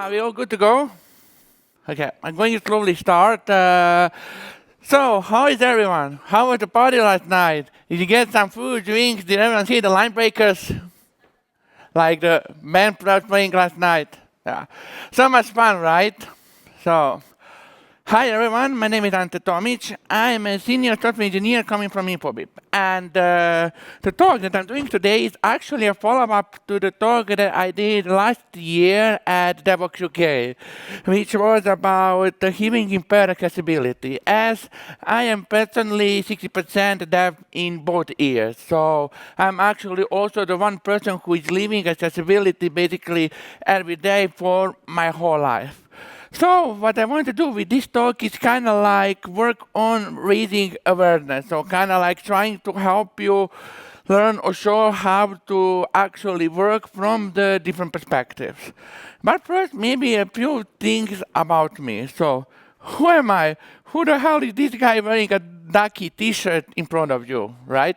Are we all good to go? Okay, I'm going to slowly start. So, how is everyone? How was the party last night? Did you get some food, drinks? Did everyone see the line breakers? Like the band was playing last night? Yeah. So much fun, right? So, hi everyone, my name is Ante Tomić. I'm a senior software engineer coming from InfoBip. And the talk that I'm doing today is actually a follow-up to the talk that I did last year at DevOps UK, which was about the hearing impaired accessibility, as I am personally 60% deaf in both ears. So I'm actually also the one person who is living accessibility basically every day for my whole life. So what I want to do with this talk is kind of like work on raising awareness, so kind of like trying to help you learn or show how to actually work from the different perspectives. But first, maybe a few things about me. So who am I? Who the hell is this guy wearing a ducky t-shirt in front of you, right?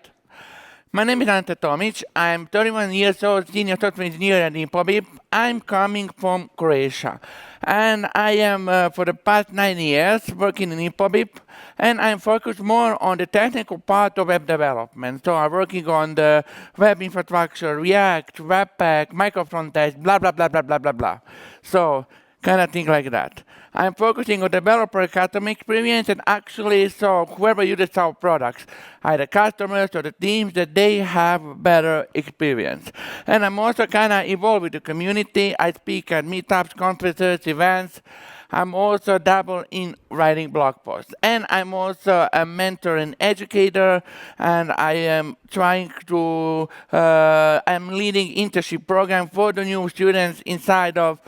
My name is Ante Tomić. I'm 31 years old, senior software engineer at InfoBip. I'm coming from Croatia. And I am, for the past 9 years, working in InfoBip. And I'm focused more on the technical part of web development. So I'm working on the web infrastructure, React, Webpack, microfrontend, blah, blah, blah, blah, blah, blah, blah. So kind of thing like that. I'm focusing on developer customer experience and actually so whoever uses our products, either customers or the teams, that they have better experience. And I'm also kind of involved with the community. I speak at meetups, conferences, events. I'm also dabble in writing blog posts. And I'm also a mentor and educator, and I am trying to, I'm leading internship program for the new students inside of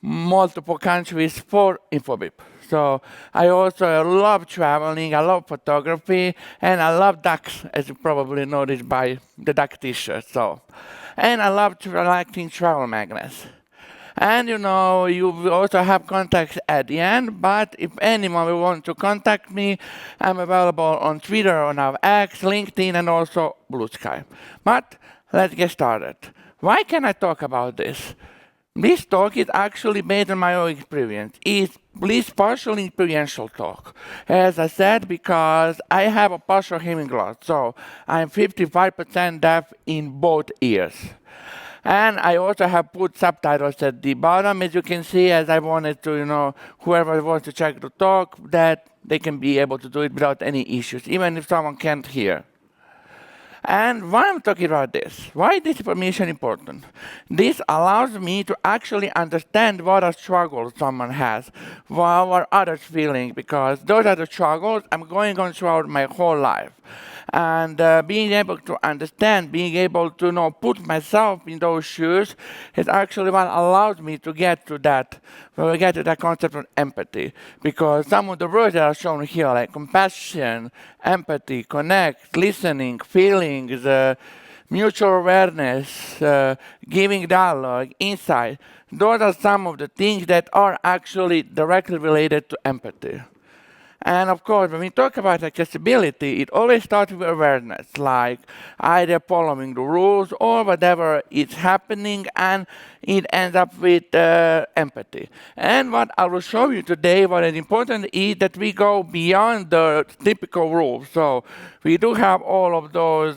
multiple countries for InfoBip. So I also love traveling, I love photography, and I love ducks, as you probably noticed by the duck t-shirt. So, and I love collecting travel magnets. And you know, you also have contacts at the end, but if anyone will want to contact me, I'm available on Twitter, on our X, LinkedIn, and also Blue Sky. But let's get started. Why can I talk about this? This talk is actually based on my own experience. It's at least partially experiential talk. As I said, because I have a partial hearing loss, so I'm 55% deaf in both ears. And I also have put subtitles at the bottom, as you can see, as I wanted to, you know, whoever wants to check the talk, that they can be able to do it without any issues, even if someone can't hear. And why I'm talking about this? Why is this information important? This allows me to actually understand what a struggle someone has, what others feeling, because those are the struggles I'm going on throughout my whole life. And being able to understand, being able to put myself in those shoes is actually what allows me to get to that, concept of empathy. Because some of the words that are shown here, like compassion, empathy, connect, listening, feelings, mutual awareness, giving dialogue, insight, those are some of the things that are actually directly related to empathy. And of course, when we talk about accessibility, it always starts with awareness, like either following the rules or whatever is happening, and it ends up with empathy. And what I will show you today, what is important, is that we go beyond the typical rules. So we do have all of those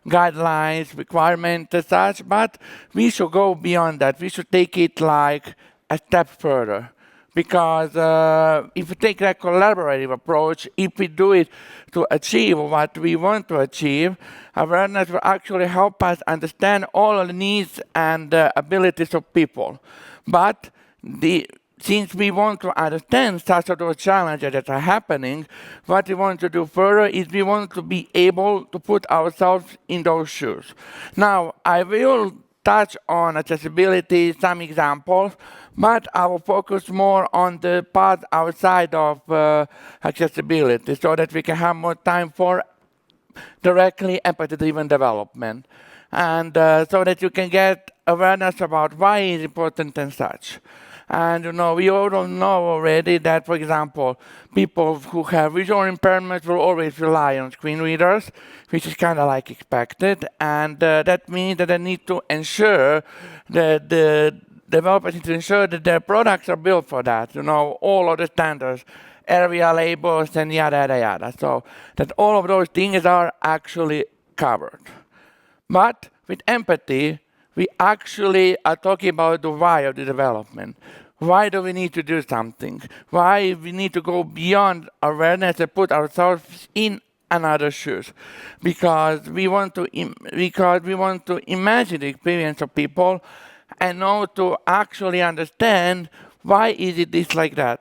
guidelines, requirements, and such, but we should go beyond that. We should take it like a step further. Because if we take that collaborative approach, if we do it to achieve what we want to achieve, awareness will actually help us understand all of the needs and abilities of people. But since we want to understand such of those challenges that are happening, what we want to do further is we want to be able to put ourselves in those shoes. Now, I will touch on accessibility, some examples, but I will focus more on the part outside of accessibility so that we can have more time for directly empathy-driven development, and so that you can get awareness about why it's important and such. And we all know already that, for example, people who have visual impairments will always rely on screen readers, which is kind of like expected. And that means that they need to ensure that the developers need to ensure that their products are built for that, all of the standards, area labels, and yada, yada, yada. So that all of those things are actually covered. But with empathy, we actually are talking about the why of the development. Why do we need to do something? Why we need to go beyond awareness and put ourselves in another's shoes? Because we want to imagine the experience of people and know to actually understand why is it this like that.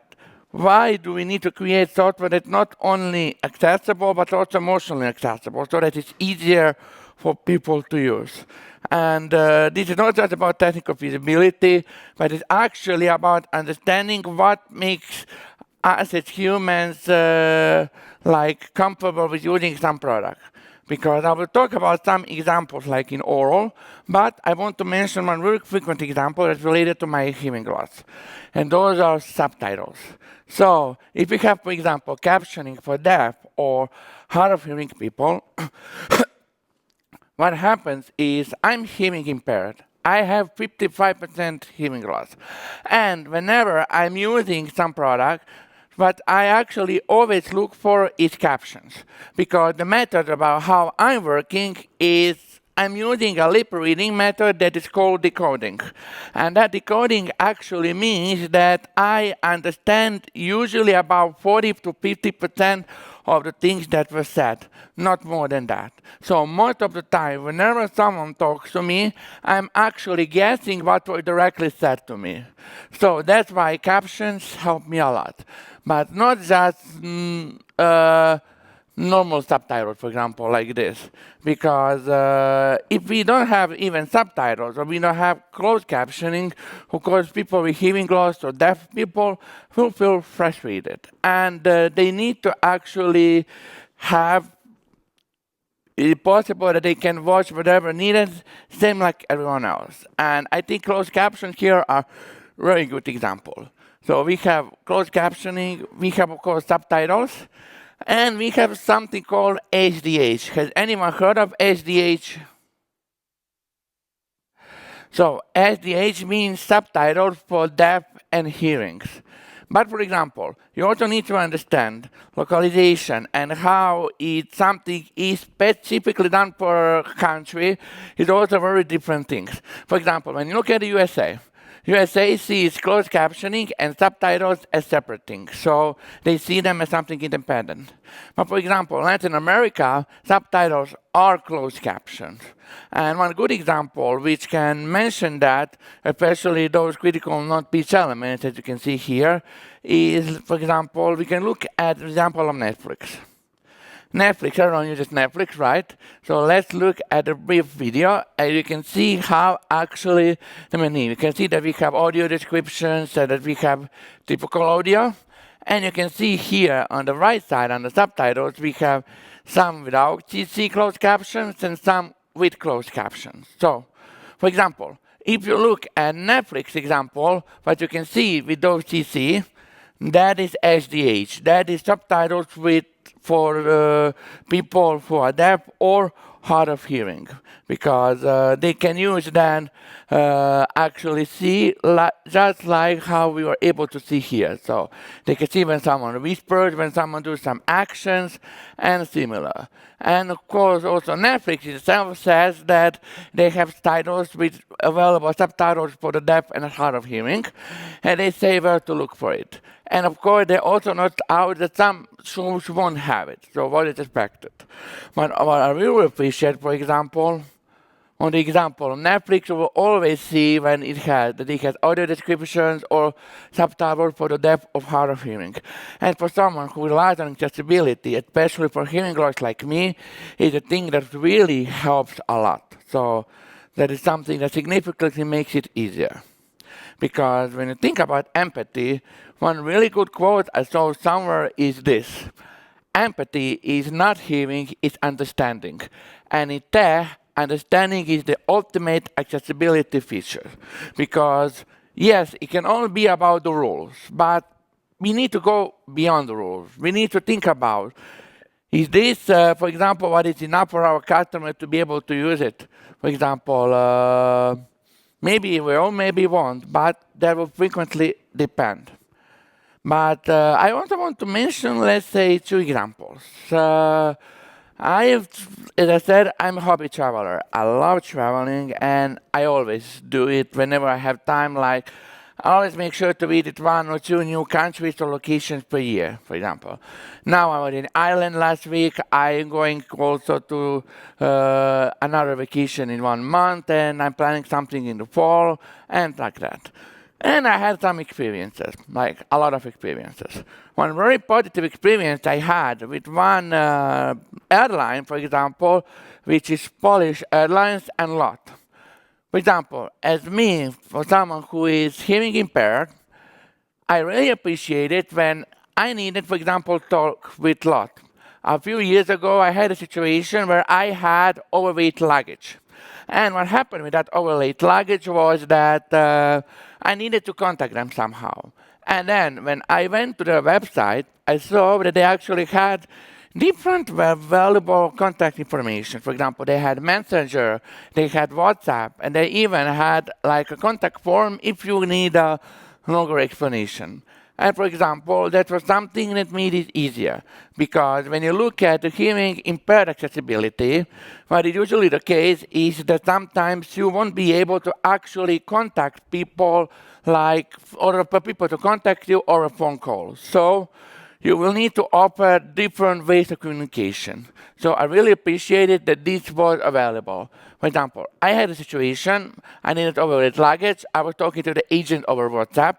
Why do we need to create software that's not only accessible but also emotionally accessible so that it's easier for people to use? And this is not just about technical feasibility, but it's actually about understanding what makes us as humans comfortable with using some product. Because I will talk about some examples like in oral, but I want to mention one very frequent example that's related to my hearing loss. And those are subtitles. So if we have, for example, captioning for deaf or hard of hearing people, what happens is I'm hearing impaired. I have 55% hearing loss. And whenever I'm using some product, what I actually always look for is captions. Because the method about how I'm working is I'm using a lip reading method that is called decoding. And that decoding actually means that I understand usually about 40 to 50% of the things that were said, not more than that. So most of the time, whenever someone talks to me, I'm actually guessing what was directly said to me. So that's why captions help me a lot. But not just normal subtitles, for example, like this. Because if we don't have even subtitles or we don't have closed captioning, of course, people with hearing loss or deaf people will feel frustrated. And they need to actually have it possible that they can watch whatever needed, same like everyone else. And I think closed captions here are a very good example. So we have closed captioning, we have, of course, subtitles, and we have something called SDH. Has anyone heard of SDH? So SDH means subtitles for deaf and hearings. But for example, you also need to understand localization and how something is specifically done per country is also very different things. For example, when you look at the USA sees closed captioning and subtitles as separate things, so they see them as something independent. But for example, Latin America, subtitles are closed captions. And one good example which can mention that, especially those critical non-speech elements, as you can see here, is, for example, we can look at the example of Netflix. Netflix, everyone uses Netflix, right? So let's look at a brief video, and you can see how actually the menu. You can see that we have audio descriptions, so that we have typical audio. And you can see here on the right side, on the subtitles, we have some without CC closed captions and some with closed captions. So, for example, if you look at Netflix example, what you can see with those CC, that is SDH. That is subtitles for people who are deaf or hard of hearing, because they can use that actually see just like how we were able to see here. So they can see when someone whispers, when someone does some actions, and similar. And of course, also Netflix itself says that they have titles with available subtitles for the deaf and hard of hearing, and they say where to look for it. And of course, they also note out that some shows won't have it, so what is expected. But what I really appreciate, for example, on the example of Netflix, you will always see when it has audio descriptions or subtitles for the deaf or hard of hearing. And for someone who relies on accessibility, especially for hearing loss like me, is a thing that really helps a lot. So that is something that significantly makes it easier. Because when you think about empathy, one really good quote I saw somewhere is this: empathy is not hearing, it's understanding. And in there, understanding is the ultimate accessibility feature. Because yes, it can only be about the rules, but we need to go beyond the rules. We need to think about, is this, for example, what is enough for our customer to be able to use it? For example, Maybe will, maybe won't, but that will frequently depend. But I also want to mention, let's say, two examples. As I said, I'm a hobby traveler. I love traveling, and I always do it whenever I have time. Like, I always make sure to visit one or two new countries or locations per year, for example. Now I was in Ireland last week. I'm going also to another vacation in 1 month, and I'm planning something in the fall, and like that. And I had some experiences, like a lot of experiences. One very positive experience I had with one airline, for example, which is Polish Airlines and LOT. For example, as me, for someone who is hearing impaired, I really appreciate it when I needed, for example, talk with LOT. A few years ago, I had a situation where I had overweight luggage. And what happened with that overweight luggage was that I needed to contact them somehow. And then when I went to their website, I saw that they actually had different valuable contact information. For example, they had Messenger, they had WhatsApp, and they even had like a contact form if you need a longer explanation. And for example, that was something that made it easier, because when you look at the hearing impaired accessibility, what is usually the case is that sometimes you won't be able to actually contact people, like order for people to contact you or a phone call. So you will need to offer different ways of communication. So I really appreciated that this was available. For example, I had a situation, I needed overweight luggage, I was talking to the agent over WhatsApp,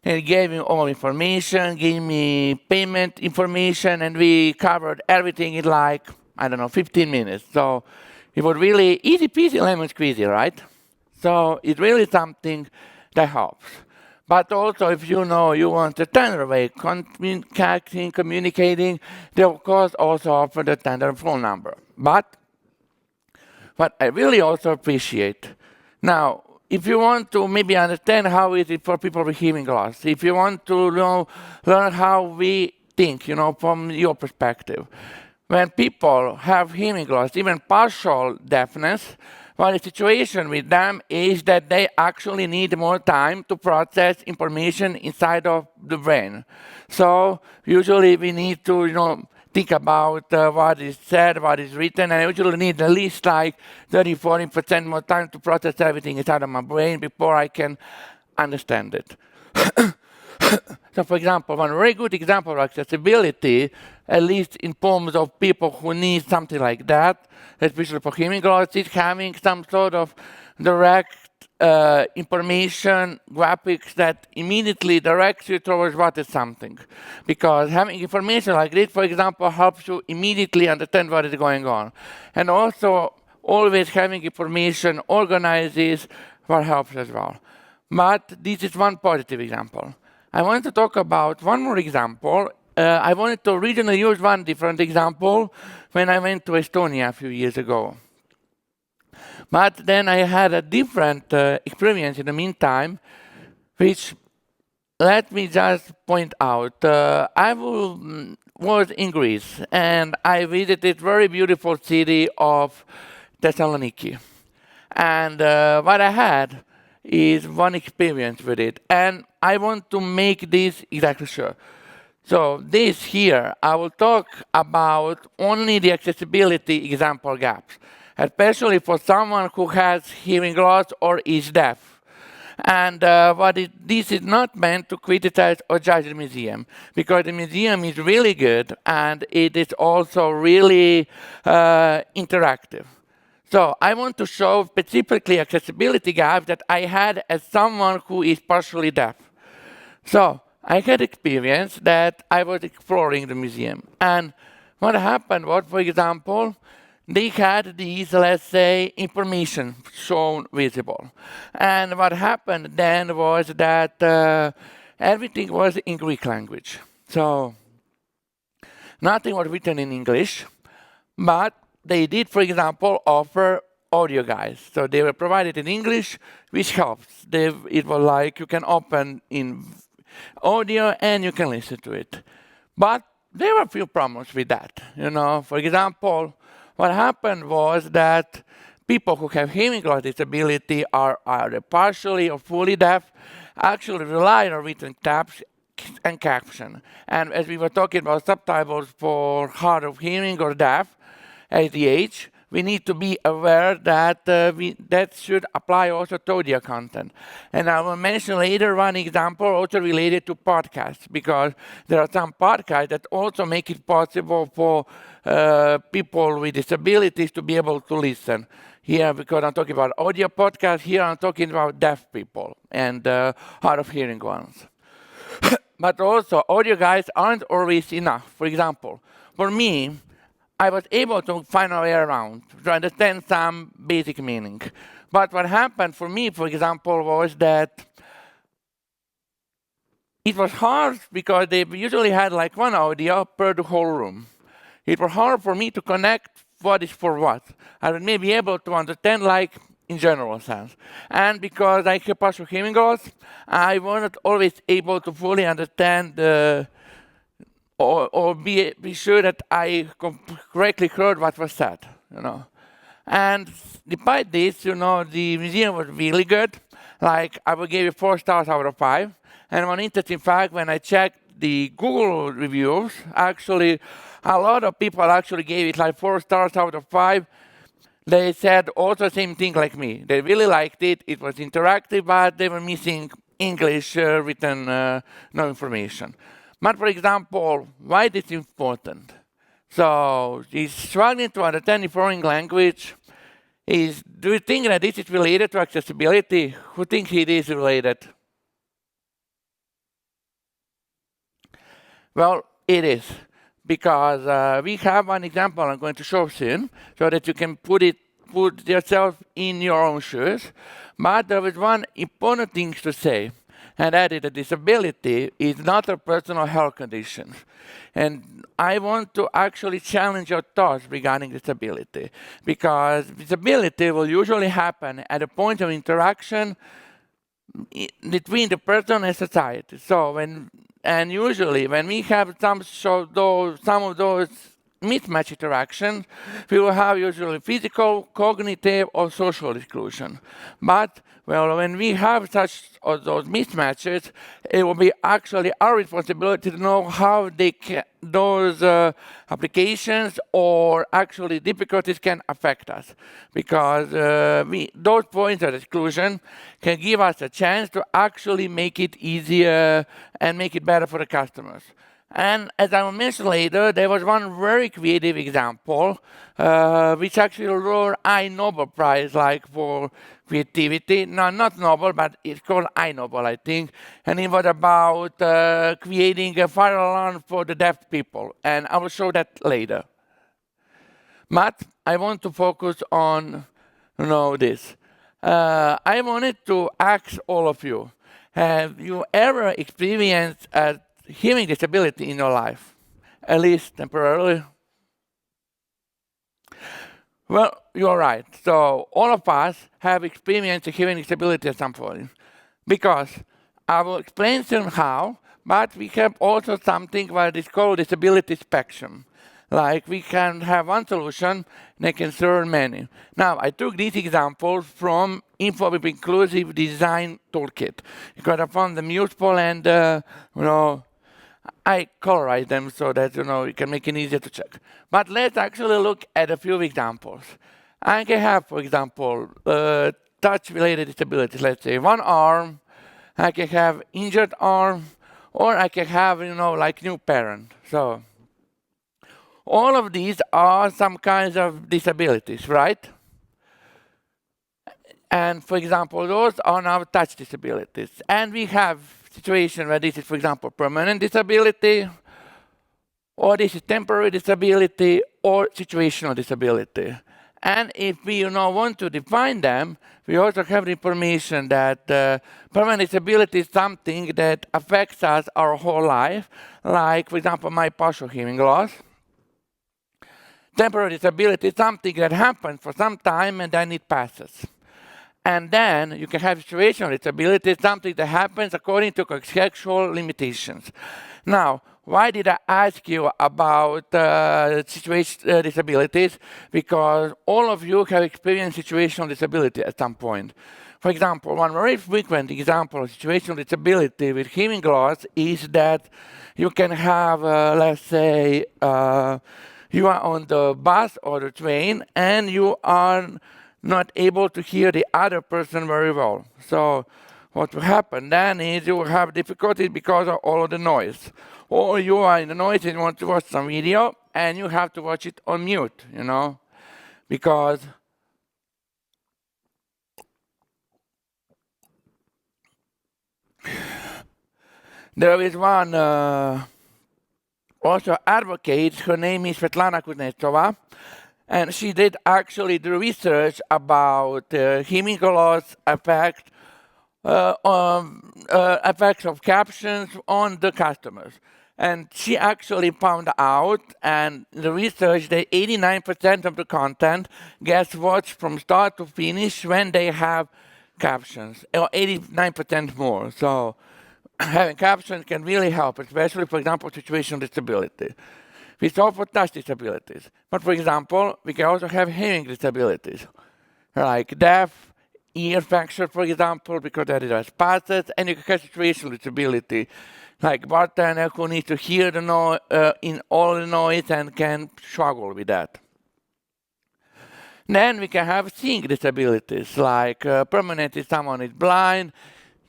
and he gave me all information, gave me payment information, and we covered everything in like, I don't know, 15 minutes. So it was really easy peasy lemon squeezy, right? So it's really something that helps. But also, if you know you want a tender way communicating, they of course also offer the tender phone number. But what I really also appreciate, now, if you want to maybe understand how is it for people with hearing loss, if you want to learn how we think, from your perspective, when people have hearing loss, even partial deafness, well, the situation with them is that they actually need more time to process information inside of the brain. So usually we need to, think about what is said, what is written, and I usually need at least like 30-40% more time to process everything inside of my brain before I can understand it. So for example, one very good example of accessibility, at least in terms of people who need something like that, especially for hearing loss, is having some sort of direct information, graphics that immediately directs you towards what is something. Because having information like this, for example, helps you immediately understand what is going on. And also, always having information organizes what helps as well. But this is one positive example. I want to talk about one more example. I wanted to originally use one different example when I went to Estonia a few years ago. But then I had a different experience in the meantime, which let me just point out. I was in Greece, and I visited very beautiful city of Thessaloniki. And what I had is one experience with it. And I want to make this exactly sure. So this here, I will talk about only the accessibility example gaps, especially for someone who has hearing loss or is deaf. And this is not meant to criticize or judge the museum, because the museum is really good and it is also really interactive. So I want to show specifically accessibility gaps that I had as someone who is partially deaf. So I had experience that I was exploring the museum. And what happened was, for example, they had these, let's say, information shown visible. And what happened then was that everything was in Greek language. So nothing was written in English, but they did, for example, offer audio guides. So they were provided in English, which helps. It was like you can open in audio and you can listen to it. But there were a few problems with that. For example, what happened was that people who have hearing loss disability are either partially or fully deaf actually rely on written text and caption. And as we were talking about subtitles for hard of hearing or deaf, ADH, we need to be aware that that should apply also to audio content. And I will mention later one example also related to podcasts, because there are some podcasts that also make it possible for people with disabilities to be able to listen. Here, because I'm talking about audio podcasts, here I'm talking about deaf people and hard of hearing ones. But also, audio guides aren't always enough. For example, for me, I was able to find a way around to understand some basic meaning. But what happened for me, for example, was that it was hard because they usually had like one audio per the whole room. It was hard for me to connect what is for what. I would maybe be able to understand like in general sense. And because I have partial hearing loss, I wasn't always able to fully understand or be sure that I correctly heard what was said, you know. And despite this, you know, the museum was really good. Like, I would give it 4 stars out of 5. And one interesting fact, when I checked the Google reviews, actually, a lot of people actually gave it like 4 stars out of 5. They said also the same thing like me. They really liked it. It was interactive, but they were missing English written no information. But for example, why this is important? So he's struggling to understand the foreign language. Do you think that this is related to accessibility? Who thinks it is related? Well, it is. Because we have one example I'm going to show soon, so that you can put yourself in your own shoes. But there is one important thing to say, and that is that disability is not a personal health condition. And I want to actually challenge your thoughts regarding disability, because disability will usually happen at a point of interaction between the person and society. So usually when we have some of those mismatch interactions, we will have usually physical, cognitive, or social exclusion. But when we have such those mismatches, it will be actually our responsibility to know how those applications or actually difficulties can affect us. Because those points of exclusion can give us a chance to actually make it easier and make it better for the customers. And as I will mention later, there was one very creative example, which actually won I Nobel Prize, like for creativity. No, not Nobel, but it's called I Nobel, I think. And it was about creating a fire alarm for the deaf people. And I will show that later. But I want to focus on, this. I wanted to ask all of you, have you ever experienced a hearing disability in your life, at least temporarily? Well, you're right. So all of us have experienced a hearing disability at some point, because I will explain soon how, but we have also something what is called disability spectrum. Like, we can have one solution and it can serve many. Now, I took these examples from Info with Inclusive Design Toolkit, because I found them useful and, I colorized them so that, you can make it easier to check. But let's actually look at a few examples. I can have, for example, touch-related disabilities. Let's say one arm, I can have injured arm, or I can have, like new parent. So all of these are some kinds of disabilities, right? And for example, those are now touch disabilities. And we have situation where this is, for example, permanent disability, or this is temporary disability, or situational disability. And if we want to define them, we also have the information that permanent disability is something that affects us our whole life, like, for example, my partial hearing loss. Temporary disability is something that happens for some time and then it passes. And then you can have situational disability, something that happens according to contextual limitations. Now, why did I ask you about disabilities? Because all of you have experienced situational disability at some point. For example, one very frequent example of situational disability with hearing loss is that you can have, let's say, you are on the bus or the train and you are not able to hear the other person very well. So what will happen then is you will have difficulties because of all of the noise. Or you are in the noise and you want to watch some video and you have to watch it on mute, because there is one also advocate, her name is Svetlana Kuznetsova, and she did actually the research about hearing loss effects of captions on the customers. And she actually found out, and the research, that 89% of the content gets watched from start to finish when they have captions, or 89% more. So having captions can really help, especially, for example, situational disability. We solve for touch disabilities. But for example, we can also have hearing disabilities, like deaf, ear fracture, for example, because that is spasms, and you can have situational disability, like bartender who needs to hear the in all the noise and can struggle with that. Then we can have seeing disabilities, like permanently someone is blind,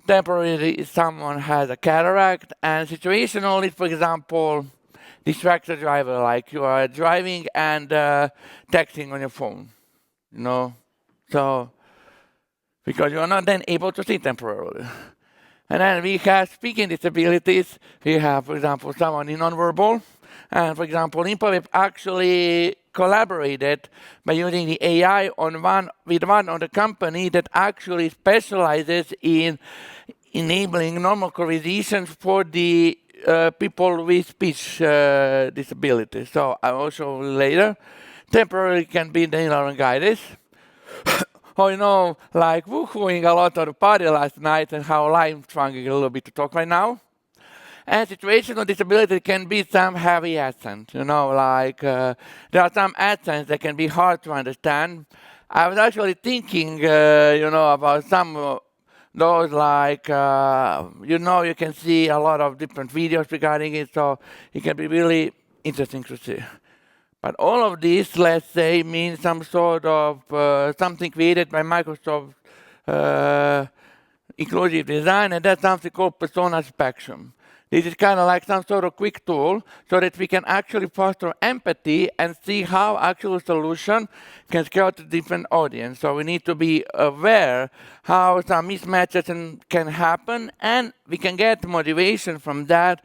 temporarily someone has a cataract, and situationally, for example, distracted driver, like you are driving and texting on your phone, So, because you are not then able to see temporarily. And then we have speaking disabilities. We have, for example, someone in nonverbal. And for example, InfoWeb actually collaborated by using the AI with one of the company that actually specializes in enabling normal conversations for the people with speech disabilities. So I will show later. Temporarily can be the laryngitis. Or, like woohooing a lot at the party last night and how I'm trying a little bit to talk right now. And situational disability can be some heavy accent, like there are some accents that can be hard to understand. I was actually thinking, about some of those, like, you can see a lot of different videos regarding it, so it can be really interesting to see. But all of this, let's say, means some sort of something created by Microsoft inclusive design, and that's something called persona spectrum. This is kind of like some sort of quick tool so that we can actually foster empathy and see how actual solution can scale to different audience. So we need to be aware how some mismatches can happen, and we can get motivation from that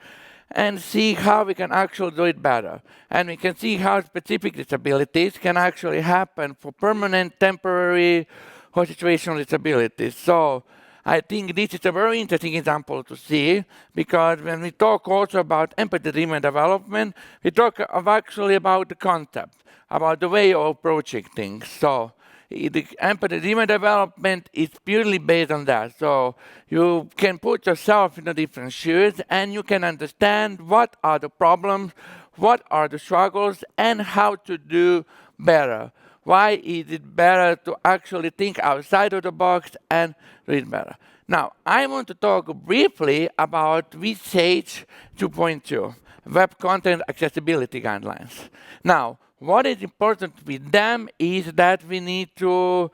and see how we can actually do it better. And we can see how specific disabilities can actually happen for permanent, temporary, or situational disabilities. So I think this is a very interesting example to see, because when we talk also about empathy-driven development, we talk actually about the concept, about the way of approaching things. So the empathy-driven development is purely based on that. So you can put yourself in the different shoes and you can understand what are the problems, what are the struggles, and how to do better. Why is it better to actually think outside of the box and read better? Now, I want to talk briefly about WCAG 2.2, Web Content Accessibility Guidelines. Now, what is important with them is that we need to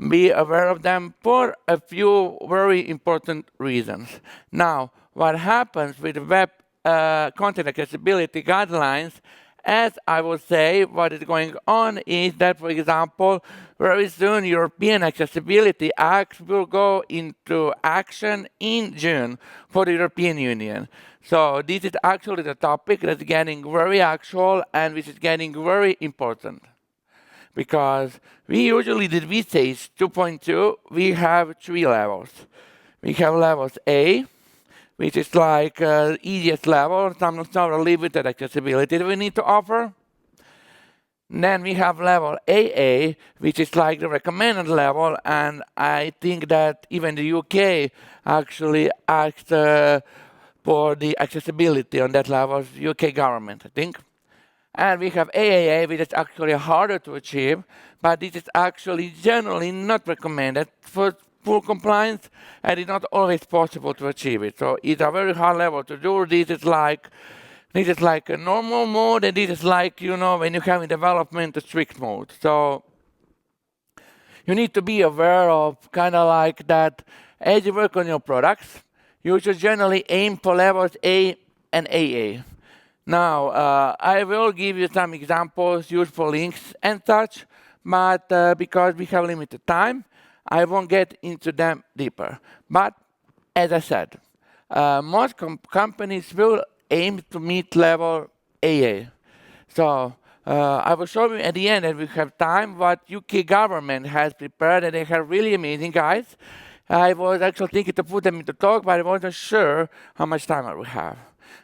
be aware of them for a few very important reasons. Now, what happens with web content accessibility guidelines, as I would say, what is going on is that, for example, very soon European Accessibility Act will go into action in June for the European Union. So this is actually the topic that's getting very actual and which is getting very important. Because we usually did WCAG 2.2, we have 3 levels. We have levels A, which is like easiest level, some sort of limited accessibility that we need to offer. Then we have level AA, which is like the recommended level, and I think that even the UK actually asked for the accessibility on that level, UK government, I think. And we have AAA, which is actually harder to achieve, but this is actually generally not recommended for full compliance, and it's not always possible to achieve it. So it's a very hard level to do. This is like a normal mode, and this is like, when you have in development a strict mode. So you need to be aware of kind of like that as you work on your products, you should generally aim for levels A and AA. Now, I will give you some examples, useful links and such, but because we have limited time, I won't get into them deeper. But as I said, most companies will aim to meet level AA. So I will show you at the end, and we have time, what UK government has prepared, and they have really amazing guides. I was actually thinking to put them into talk, but I wasn't sure how much time I would have.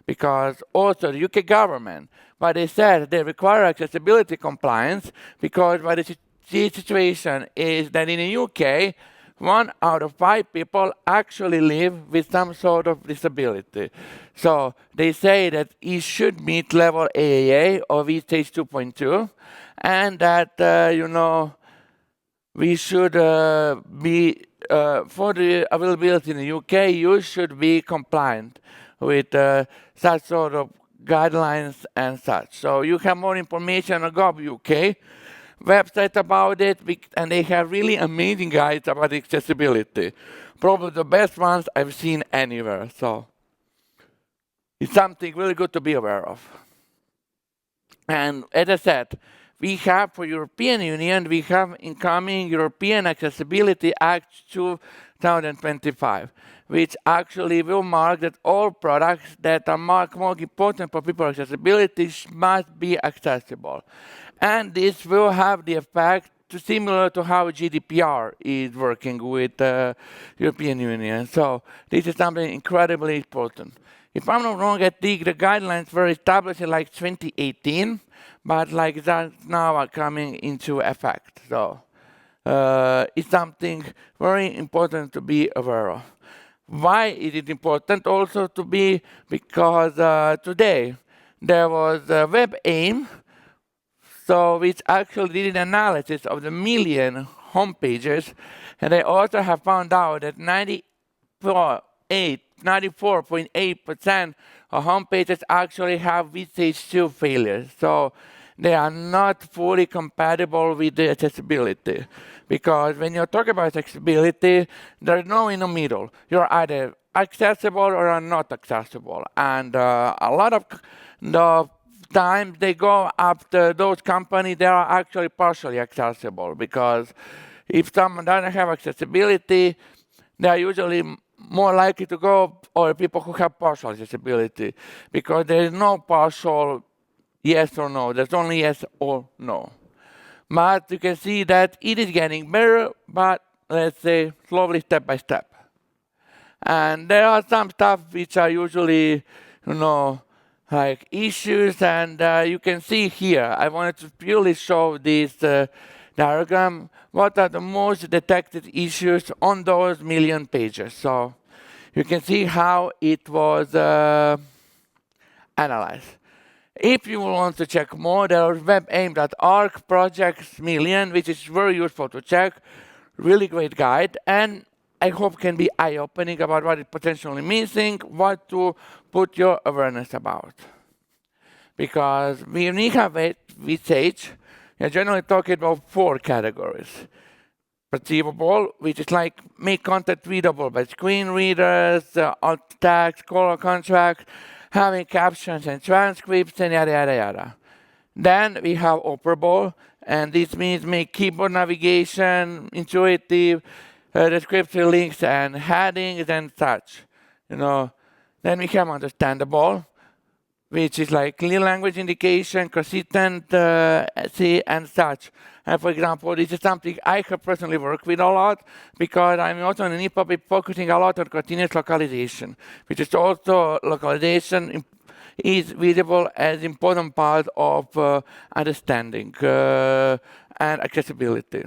Because also the UK government, what they said, they require accessibility compliance, because what the situation is that in the UK, 1 out of 5 people actually live with some sort of disability. So they say that it should meet level AAA or V stage 2.2, and that, we should be, for the availability in the UK, you should be compliant with such sort of guidelines and such. So you have more information on Gov.uk website about it, and they have really amazing guides about accessibility. Probably the best ones I've seen anywhere. So it's something really good to be aware of. And as I said, we have for European Union, we have incoming European Accessibility Act 2025, which actually will mark that all products that are more important for people with accessibility must be accessible. And this will have the effect similar to how GDPR is working with the European Union. So this is something incredibly important. If I'm not wrong, I think the guidelines were established in like 2018, but like that now are coming into effect. So it's something very important to be aware of. Why is it important also to be? Because today there was a WebAIM, so which actually did an analysis of the million homepages, and they also have found out that 94.8% of homepages actually have stage 2 failures. So they are not fully compatible with the accessibility. Because when you talk about accessibility, there's no in the middle. You're either accessible or are not accessible. And a lot of the times they go after those companies that are actually partially accessible. Because if someone doesn't have accessibility, they are usually more likely to go or people who have partial accessibility, because there is no partial yes or no. There's only yes or no. But you can see that it is getting better, but let's say slowly, step by step. And there are some stuff which are usually, like issues, and you can see here, I wanted to purely show this diagram, what are the most detected issues on those million pages. So you can see how it was analyzed. If you want to check more, there is webaim.org projects million, which is very useful to check. Really great guide, and I hope can be eye-opening about what is potentially missing, what to put your awareness about. Because when we have stage, we're generally talking about 4 categories. Perceivable, which is like make content readable by screen readers, alt text, color contrast, having captions and transcripts, and yada, yada, yada. Then we have operable, and this means make keyboard navigation intuitive, descriptive links and headings and such. Then we have understandable, which is like clear language indication, consistent and such. And for example, this is something I have personally worked with a lot, because I'm also in an EPUB focusing a lot on continuous localization, which is also localization is visible as important part of understanding and accessibility.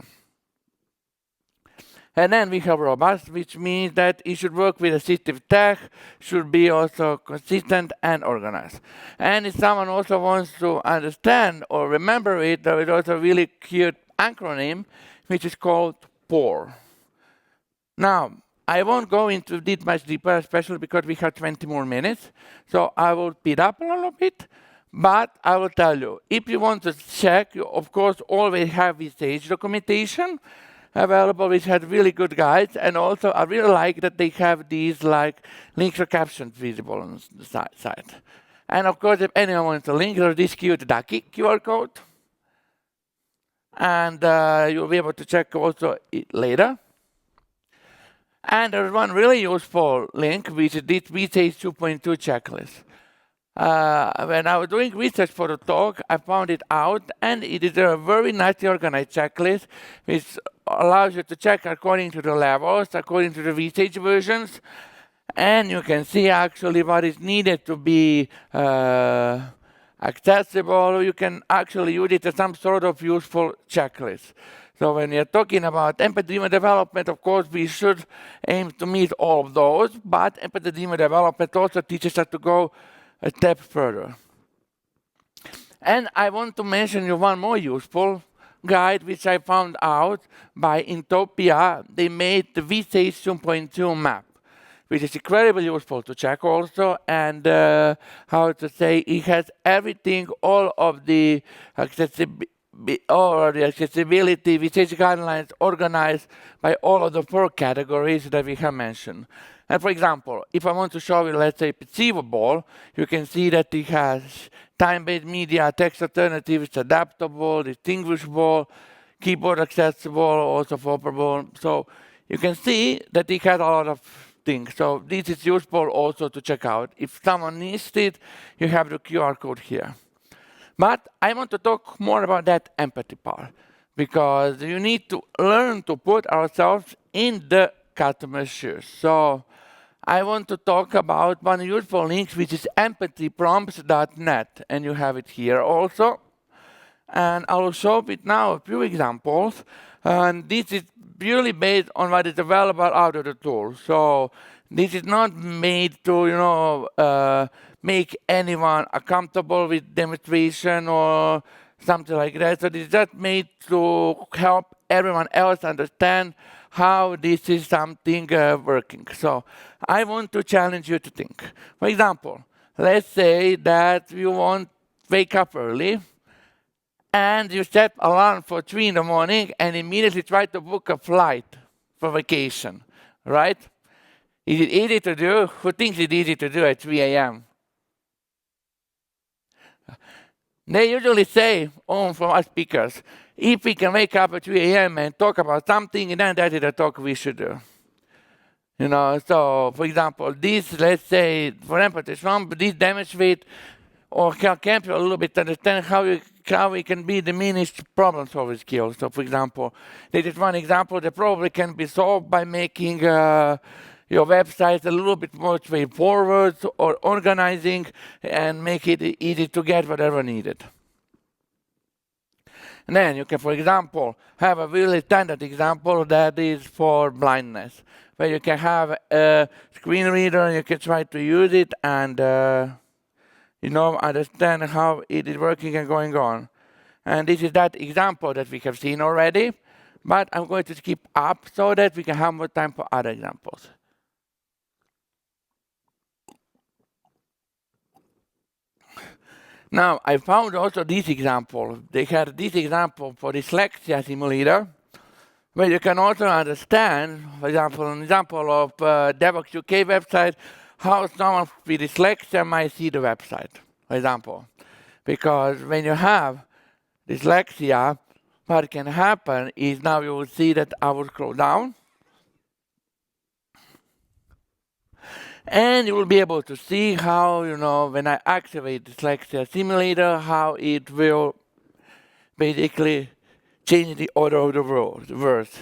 And then we have robust, which means that it should work with assistive tech, should be also consistent and organized. And if someone also wants to understand or remember it, there is also a really cute acronym, which is called POUR. Now, I won't go into it much deeper, especially because we have 20 more minutes. So I will speed up a little bit. But I will tell you, if you want to check, you of course always have this age documentation available, which has really good guides. And also, I really like that they have these like links or captions visible on the site. And of course, if anyone wants a link, there's this cute ducky QR code. And you'll be able to check also it later. And there's one really useful link, which is this VSAGE 2.2 checklist. When I was doing research for the talk, I found it out, and it is a very nicely organized checklist, which allows you to check according to the levels, according to the VSAGE versions, and you can see actually what is needed to be accessible. You can actually use it as some sort of useful checklist. So when you're talking about empathy-driven development, of course, we should aim to meet all of those, but empathy-driven development also teaches us to go a step further. And I want to mention you one more useful guide, which I found out by Intopia. They made the VSAGE 2.2 map, which is incredibly useful to check also, and how to say, it has everything, all of the accessibility, VSAGE guidelines organized by all of the 4 categories that we have mentioned. And for example, if I want to show you, let's say, perceivable, you can see that it has time-based media, text alternatives, adaptable, distinguishable, keyboard accessible, also operable. So you can see that it has a lot of things. So this is useful also to check out. If someone needs it, you have the QR code here. But I want to talk more about that empathy part, because you need to learn to put ourselves in the customer's shoes. So I want to talk about one useful link, which is empathyprompts.net, and you have it here also. And I will show it now a few examples. And this is purely based on what is available out of the tool. So this is not made to, make anyone accountable with demonstration or something like that. So this is just made to help everyone else understand how this is something working. So I want to challenge you to think. For example, let's say that you want to wake up early, and you set alarm for 3 in the morning and immediately try to book a flight for vacation, right? Is it easy to do? Who thinks it's easy to do at 3 a.m.? They usually say, from our speakers, if we can wake up at 3 a.m. and talk about something, then that is the talk we should do. So for example, this, let's say, for empathy, this demonstrate or can help you a little bit understand how we can be diminished problem-solving skills. So for example, this is one example that probably can be solved by making your website a little bit more straightforward or organizing and make it easy to get whatever needed. And then you can, for example, have a really standard example that is for blindness, where you can have a screen reader and you can try to use it and understand how it is working and going on. And this is that example that we have seen already, but I'm going to skip up so that we can have more time for other examples. Now, I found also this example. They had this example for dyslexia simulator, where you can also understand, for example, an example of Devox UK website, how someone with dyslexia might see the website, for example. Because when you have dyslexia, what can happen is now you will see that I will scroll down, and you will be able to see how, when I activate dyslexia simulator, how it will basically change the order of the words,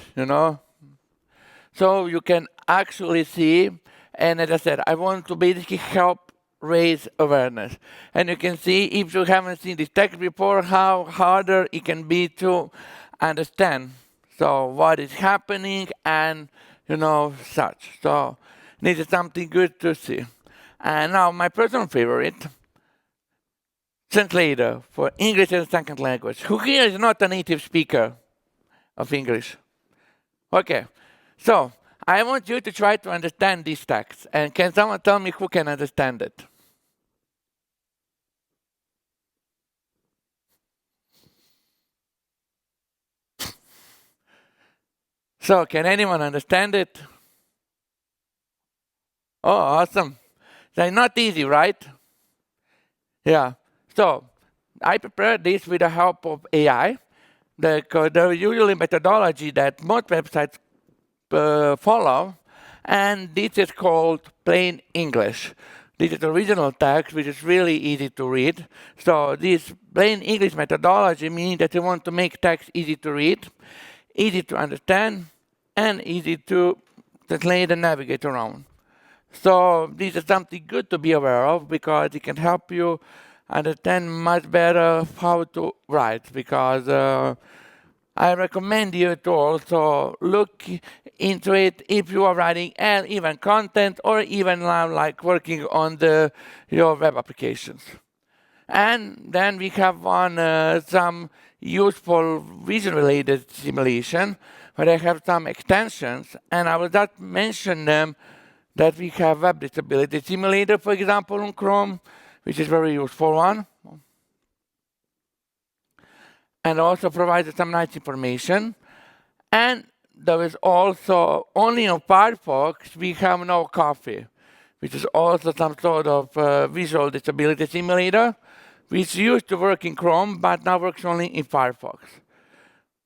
So you can actually see, and as I said, I want to basically help raise awareness. And you can see, if you haven't seen this text before, how harder it can be to understand So what is happening and, such. So this is something good to see. And now my personal favorite, translator for English as a second language. Who here is not a native speaker of English? Okay, so I want you to try to understand this text. And can someone tell me who can understand it? So can anyone understand it? Oh, awesome. That's not easy, right? Yeah. So I prepared this with the help of AI. The usually methodology that most websites follow, and this is called plain English. This is the original text, which is really easy to read. So this plain English methodology means that you want to make text easy to read, easy to understand, and easy to translate and navigate around. So this is something good to be aware of because it can help you understand much better how to write, because I recommend you to also look into it if you are writing and even content or even like working on your web applications. And then we have some useful vision-related simulation where I have some extensions, and I will just mention them that we have web disability simulator, for example, on Chrome, which is a very useful one. And also provides some nice information. And there is also, only on Firefox, we have no coffee, which is also some sort of visual disability simulator, which used to work in Chrome, but now works only in Firefox.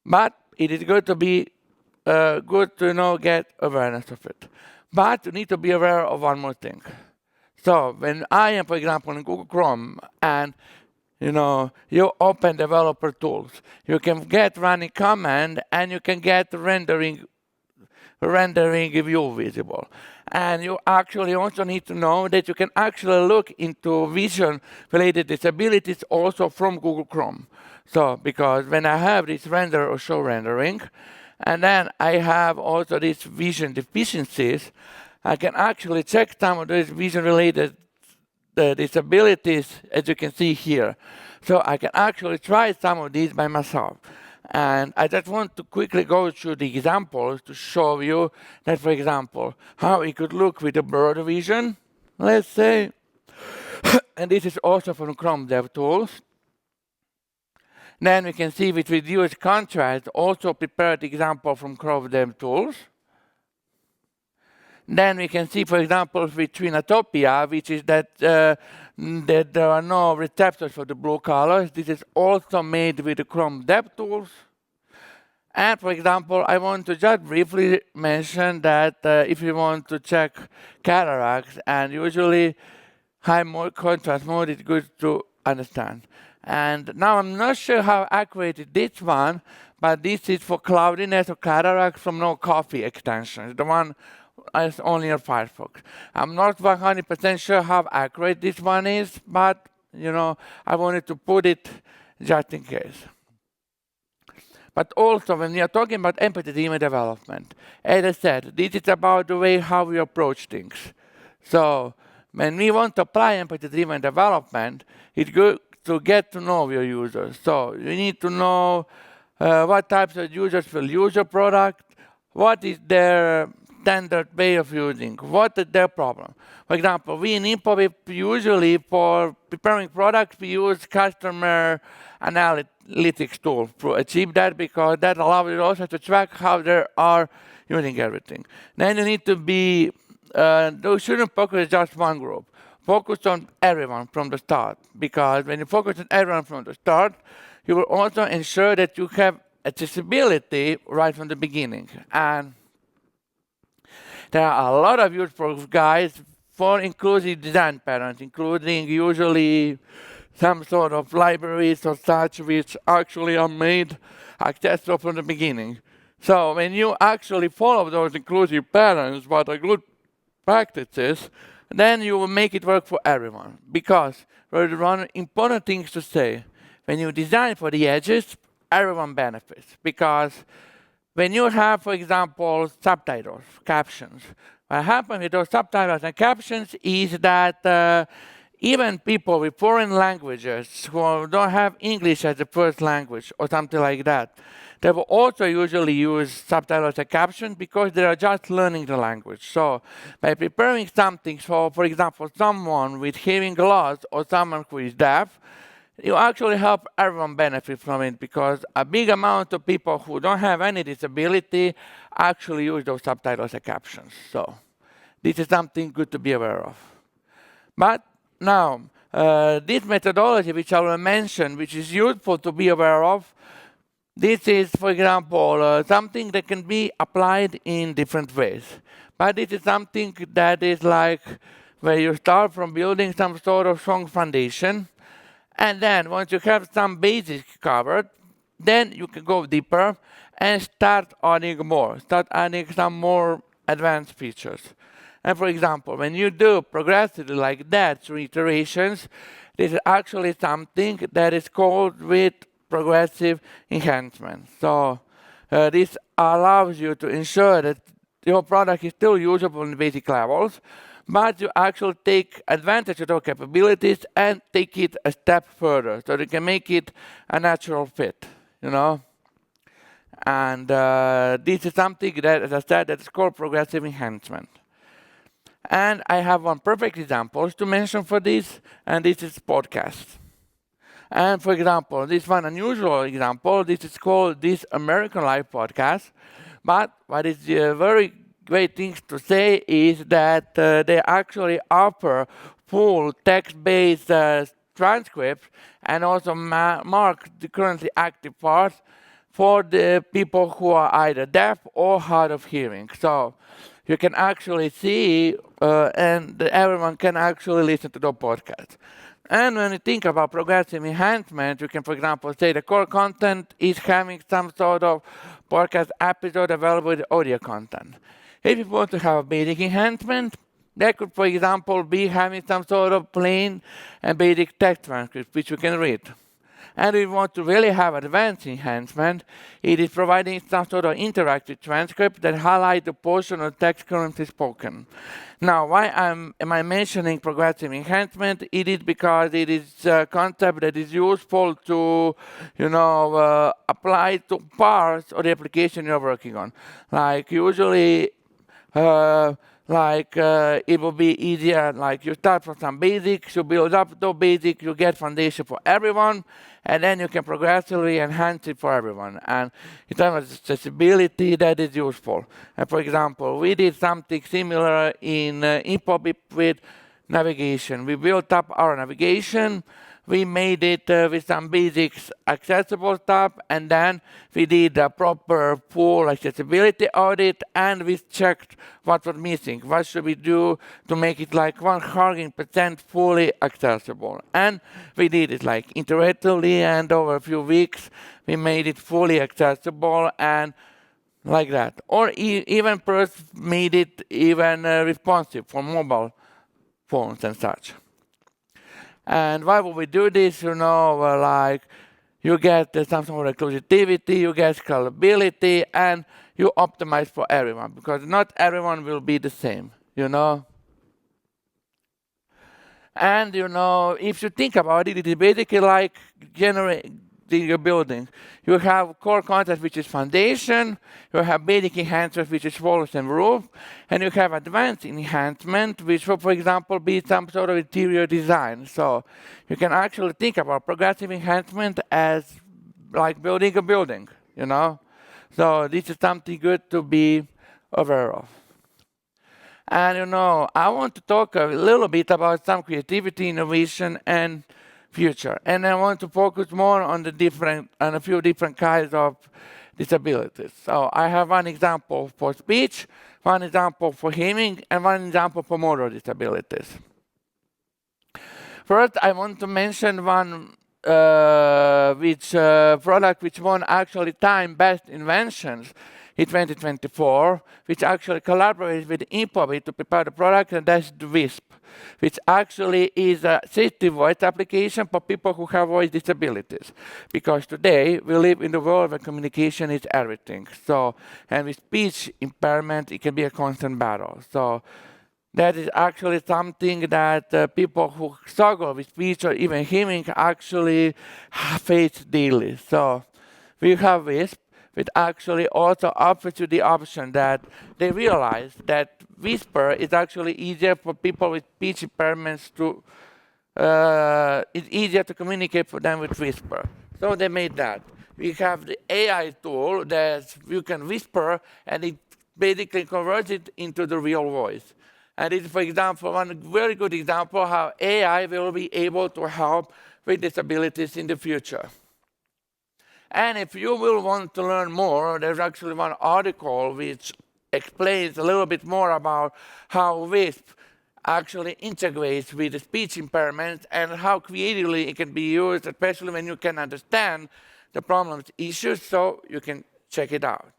But it is good to be good to get awareness of it. But you need to be aware of one more thing. So when I am, for example, in Google Chrome and you open developer tools, you can get running command and you can get rendering view visible. And you actually also need to know that you can actually look into vision-related disabilities also from Google Chrome. So because when I have this render or show rendering, and then I have also these vision deficiencies, I can actually check some of those vision-related disabilities, as you can see here. So I can actually try some of these by myself. And I just want to quickly go through the examples to show you that, for example, how it could look with the blurred vision, let's say. And this is also from Chrome DevTools. Then we can see with reduced contrast, also prepared example from Chrome DevTools. Then we can see, for example, with Trinatopia, which is that there are no receptors for the blue colors. This is also made with the Chrome DevTools. And for example, I want to just briefly mention that if you want to check cataracts, and usually high contrast mode is good to understand. And now I'm not sure how accurate is this one, but this is for cloudiness or cataracts from no coffee extension. The one is only on Firefox. I'm not 100% sure how accurate this one is, but I wanted to put it just in case. But also, when we are talking about empathy-driven development, as I said, this is about the way how we approach things. So when we want to apply empathy-driven development, it's good to get to know your users. So you need to know what types of users will use your product, what is their standard way of using, what is their problem. For example, we in Impo, usually for preparing products, we use customer analytics tool to achieve that, because that allows you also to track how they are using everything. Then you need to be, you shouldn't focus just one group. Focus on everyone from the start, because when you focus on everyone from the start, you will also ensure that you have accessibility right from the beginning. And there are a lot of useful guides for inclusive design patterns, including usually some sort of libraries or such, which actually are made accessible from the beginning. So when you actually follow those inclusive patterns, what are good practices, then you will make it work for everyone. Because there is one important thing to say: when you design for the edges, everyone benefits. Because when you have, for example, subtitles, captions, what happens with those subtitles and captions is that even people with foreign languages who don't have English as a first language or something like that, they will also usually use subtitles and captions because they are just learning the language. So by preparing something for example, someone with hearing loss or someone who is deaf, you actually help everyone benefit from it because a big amount of people who don't have any disability actually use those subtitles and captions. So this is something good to be aware of. But now, this methodology which I will mention, which is useful to be aware of, this is, for example, something that can be applied in different ways. But this is something that is like where you start from building some sort of strong foundation. And then once you have some basics covered, then you can go deeper and start adding more, start adding some more advanced features. And for example, when you do progressively like that through iterations, this is actually something that is called with progressive enhancement. So this allows you to ensure that your product is still usable in basic levels, but you actually take advantage of those capabilities and take it a step further so you can make it a natural fit, you know? And this is something that, as I said, that's called progressive enhancement. And I have one perfect example to mention for this, and this is podcast. And for example, this one unusual example, this is called This American Life Podcast. But what is very great things to say is that they actually offer full text-based transcripts and also mark the currently active parts for the people who are either deaf or hard of hearing. So you can actually see and everyone can actually listen to the podcast. And when you think about progressive enhancement, you can, for example, say the core content is having some sort of podcast episode available with audio content. If you want to have a basic enhancement, that could, for example, be having some sort of plain and basic text transcript, which you can read. And if you want to really have advanced enhancement, it is providing some sort of interactive transcript that highlights the portion of text currently spoken. Now, why am I mentioning progressive enhancement? It is because it is a concept that is useful to, apply to parts of the application you're working on. Like usually, it will be easier, like you start from some basics, you build up those basics, you get foundation for everyone, and then you can progressively enhance it for everyone. And in terms of accessibility, that is useful. And for example, we did something similar in InfoBip with navigation. We built up our navigation, we made it with some basics accessible stuff, and then we did a proper full accessibility audit, and we checked what was missing. What should we do to make it like 100% fully accessible? And we did it like iteratively, and over a few weeks, we made it fully accessible and like that. Or even first made it even responsive for mobile phones and such. And why would we do this? You get some sort of inclusivity, you get scalability, and you optimize for everyone, because not everyone will be the same, And, if you think about it, it is basically like generating a building. You have core content, which is foundation. You have basic enhancement, which is walls and roof. And you have advanced enhancement, which will, for example, be some sort of interior design. So you can actually think about progressive enhancement as like building a building, So this is something good to be aware of. And, I want to talk a little bit about some creativity, innovation, and future. And I want to focus more on a few different kinds of disabilities. So I have one example for speech, one example for hearing, and one example for motor disabilities. First, I want to mention one product which won actually Time Best Inventions in 2024, which actually collaborates with InfoBit to prepare the product, and that's the WISP, which actually is a safety voice application for people who have voice disabilities. Because today, we live in the world where communication is everything. So, and with speech impairment, it can be a constant battle. So that is actually something that people who struggle with speech or even hearing actually face daily. So we have WISP, which actually also offers you the option that they realize that Whisper is actually easier for people with speech impairments to, it's easier to communicate for them with Whisper. So they made that. We have the AI tool that you can whisper and it basically converts it into the real voice. And it's, for example, one very good example how AI will be able to help with disabilities in the future. And if you will want to learn more, there's actually one article which explains a little bit more about how WISP actually integrates with the speech impairment and how creatively it can be used, especially when you can understand the problem's issues, so you can check it out.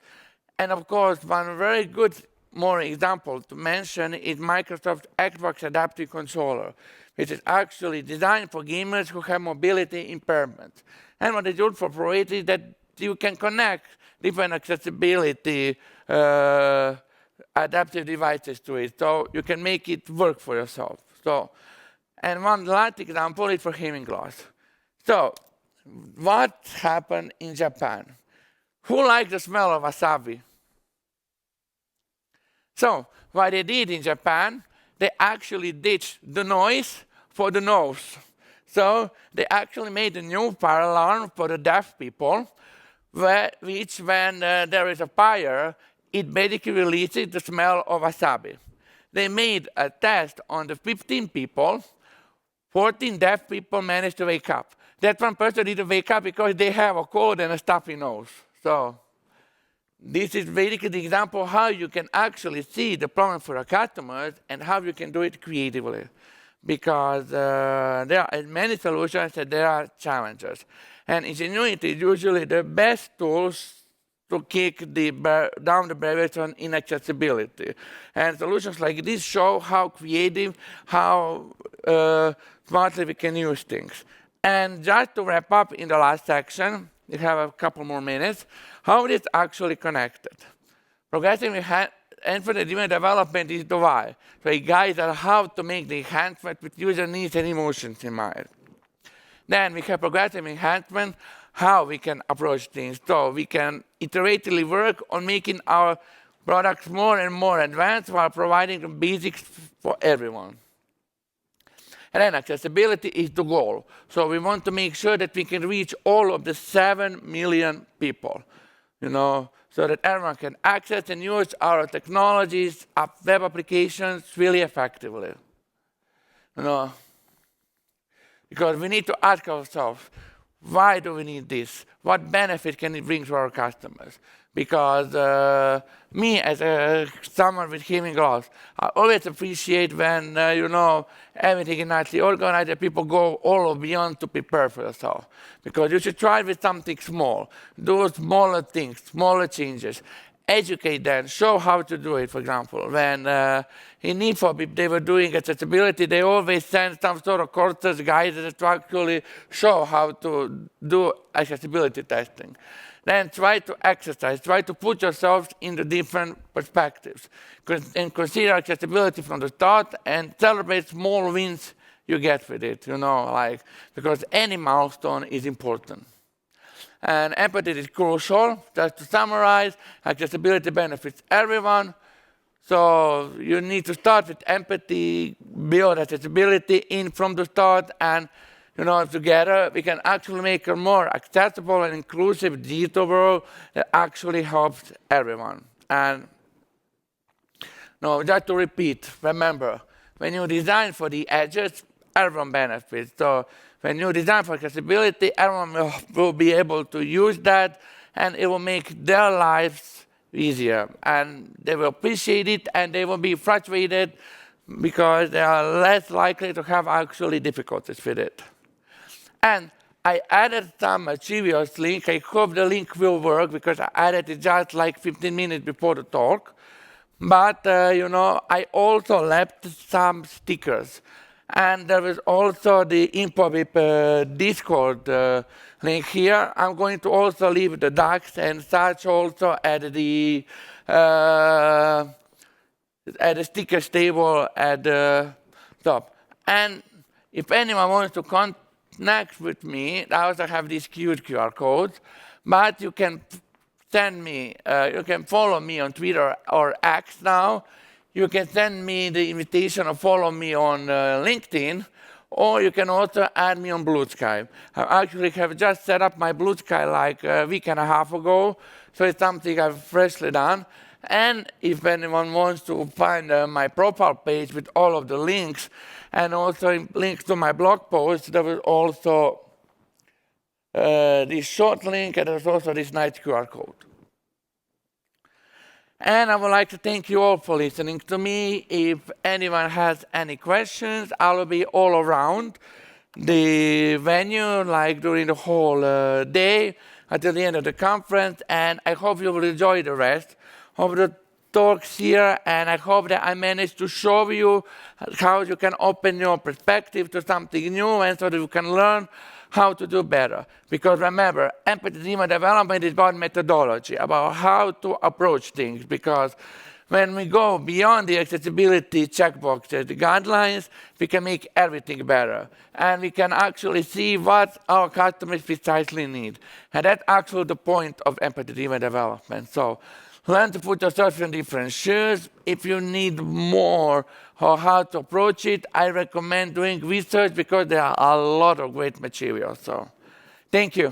And of course, one very good more example to mention is Microsoft Xbox Adaptive Controller, which is actually designed for gamers who have mobility impairments. And what it's used for it is that you can connect different accessibility adaptive devices to it, so you can make it work for yourself. So, and one last example is for hearing loss. So, what happened in Japan? Who likes the smell of wasabi? So, what they did in Japan, they actually ditched the noise for the nose. So, they actually made a new fire alarm for the deaf people, which when there is a fire, it basically releases the smell of wasabi. They made a test on the 15 people. 14 deaf people managed to wake up. That one person didn't wake up because they have a cold and a stuffy nose. So, this is basically the example of how you can actually see the problem for our customers and how you can do it creatively. Because there are many solutions and there are challenges. And ingenuity is usually the best tools to kick down the barriers on inaccessibility. And solutions like this show how creative, how smartly we can use things. And just to wrap up in the last section, we have a couple more minutes, how it is actually connected. Progressive Enhancement development is the why. So it guides on how to make the enhancement with user needs and emotions in mind. Then we have progressive enhancement, how we can approach things. So we can iteratively work on making our products more and more advanced while providing the basics for everyone. And then accessibility is the goal. So we want to make sure that we can reach all of the 7 million people, so that everyone can access and use our technologies, web applications really effectively. Because we need to ask ourselves, why do we need this? What benefit can it bring to our customers? Because me, as someone with hearing loss, I always appreciate when, everything is nicely organized and people go all beyond to prepare for yourself. Because you should try with something small. Do smaller things, smaller changes. Educate them, show how to do it, for example. When in InfoBit they were doing accessibility, they always send some sort of courses, guides to actually show how to do accessibility testing. Then try to exercise, try to put yourself in the different perspectives. And consider accessibility from the start and celebrate small wins you get with it, because any milestone is important. And empathy is crucial. Just to summarize, accessibility benefits everyone. So you need to start with empathy, build accessibility in from the start, and together we can actually make a more accessible and inclusive digital world that actually helps everyone. And just to repeat, remember, when you design for the edges, everyone benefits. So when you design for accessibility, everyone will be able to use that, and it will make their lives easier. And they will appreciate it, and they will be frustrated because they are less likely to have actually difficulties with it. And I added some previous link. I hope the link will work because I added it just like 15 minutes before the talk. But, I also left some stickers. And there is also the InfoWip Discord link here. I'm going to also leave the docs and such also at the stickers table at the top. And if anyone wants to connect with me, I also have these cute QR codes, but you can send me, you can follow me on Twitter or X now. You can send me the invitation or follow me on LinkedIn, or you can also add me on Blue Sky. I actually have just set up my Blue Sky like a week and a half ago, so it's something I've freshly done. And if anyone wants to find my profile page with all of the links, and also links to my blog post, there was also this short link, and there's also this nice QR code. And I would like to thank you all for listening to me. If anyone has any questions, I will be all around the venue, like during the whole day until the end of the conference. And I hope you will enjoy the rest of the talks here. And I hope that I managed to show you how you can open your perspective to something new and so that you can learn how to do better. Because remember, empathy-driven development is about methodology, about how to approach things. Because when we go beyond the accessibility checkboxes, the guidelines, we can make everything better. And we can actually see what our customers precisely need. And that's actually the point of empathy-driven development. So learn to put yourself in different shoes. If you need more on how to approach it, I recommend doing research because there are a lot of great materials. So thank you.